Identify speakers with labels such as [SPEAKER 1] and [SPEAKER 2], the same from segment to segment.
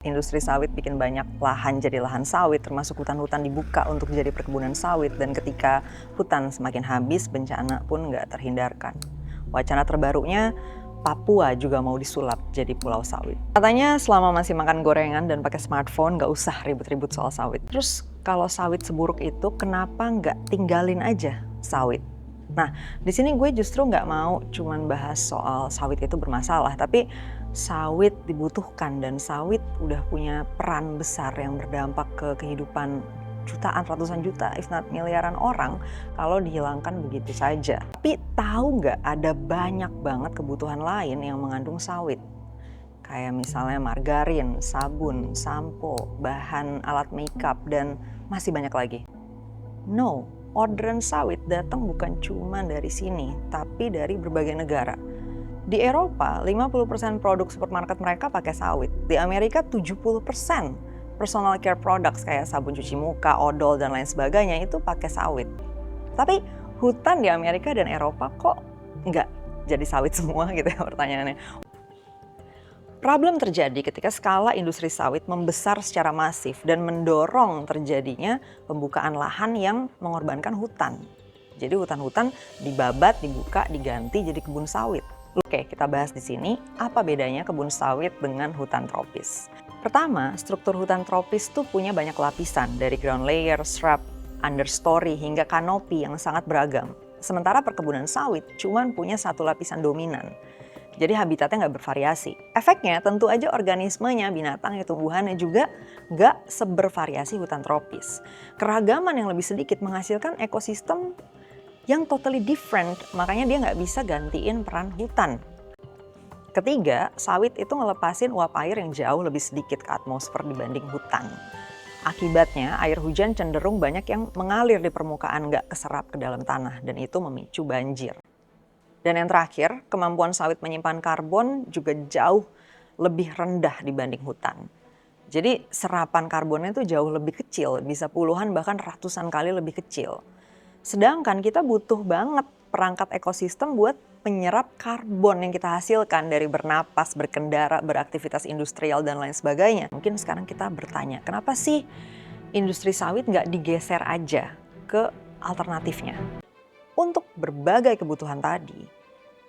[SPEAKER 1] Industri sawit bikin banyak lahan jadi lahan sawit, termasuk hutan-hutan dibuka untuk jadi perkebunan sawit. Dan ketika hutan semakin habis, bencana pun nggak terhindarkan. Wacana terbarunya, Papua juga mau disulap jadi pulau sawit. Katanya selama masih makan gorengan dan pakai smartphone, nggak usah ribut-ribut soal sawit. Terus kalau sawit seburuk itu, kenapa nggak tinggalin aja sawit? Nah, di sini gue justru nggak mau cuman bahas soal sawit itu bermasalah, tapi sawit dibutuhkan dan sawit udah punya peran besar yang berdampak ke kehidupan jutaan, ratusan juta, if not miliaran orang kalau dihilangkan begitu saja. Tapi tahu nggak ada banyak banget kebutuhan lain yang mengandung sawit? Kayak misalnya margarin, sabun, sampo, bahan alat makeup, dan masih banyak lagi. No, orderan sawit datang bukan cuma dari sini, tapi dari berbagai negara. Di Eropa, 50% produk supermarket mereka pakai sawit. Di Amerika, 70% personal care products kayak sabun cuci muka, odol, dan lain sebagainya itu pakai sawit. Tapi hutan di Amerika dan Eropa kok nggak jadi sawit semua gitu ya pertanyaannya. Problem terjadi ketika skala industri sawit membesar secara masif dan mendorong terjadinya pembukaan lahan yang mengorbankan hutan. Jadi hutan-hutan dibabat, dibuka, diganti jadi kebun sawit. Oke, kita bahas di sini apa bedanya kebun sawit dengan hutan tropis. Pertama, struktur hutan tropis tuh punya banyak lapisan dari ground layer, shrub, understory hingga kanopi yang sangat beragam. Sementara perkebunan sawit cuman punya satu lapisan dominan. Jadi habitatnya nggak bervariasi. Efeknya tentu aja organismenya, binatangnya, tumbuhannya juga nggak sebervariasi hutan tropis. Keragaman yang lebih sedikit menghasilkan ekosistem yang totally different, makanya dia nggak bisa gantiin peran hutan. Ketiga, sawit itu ngelepasin uap air yang jauh lebih sedikit ke atmosfer dibanding hutan. Akibatnya, air hujan cenderung banyak yang mengalir di permukaan, nggak keserap ke dalam tanah, dan itu memicu banjir. Dan yang terakhir, kemampuan sawit menyimpan karbon juga jauh lebih rendah dibanding hutan. Jadi serapan karbonnya itu jauh lebih kecil, bisa puluhan bahkan ratusan kali lebih kecil. Sedangkan kita butuh banget perangkat ekosistem buat menyerap karbon yang kita hasilkan dari bernapas, berkendara, beraktivitas industrial, dan lain sebagainya. Mungkin sekarang kita bertanya, kenapa sih industri sawit nggak digeser aja ke alternatifnya? Untuk berbagai kebutuhan tadi,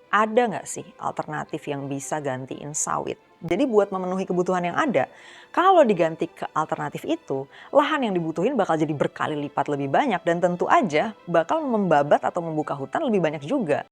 [SPEAKER 1] ada nggak sih alternatif yang bisa gantiin sawit? Jadi buat memenuhi kebutuhan yang ada, kalau diganti ke alternatif itu, lahan yang dibutuhin bakal jadi berkali lipat lebih banyak dan tentu aja bakal membabat atau membuka hutan lebih banyak juga.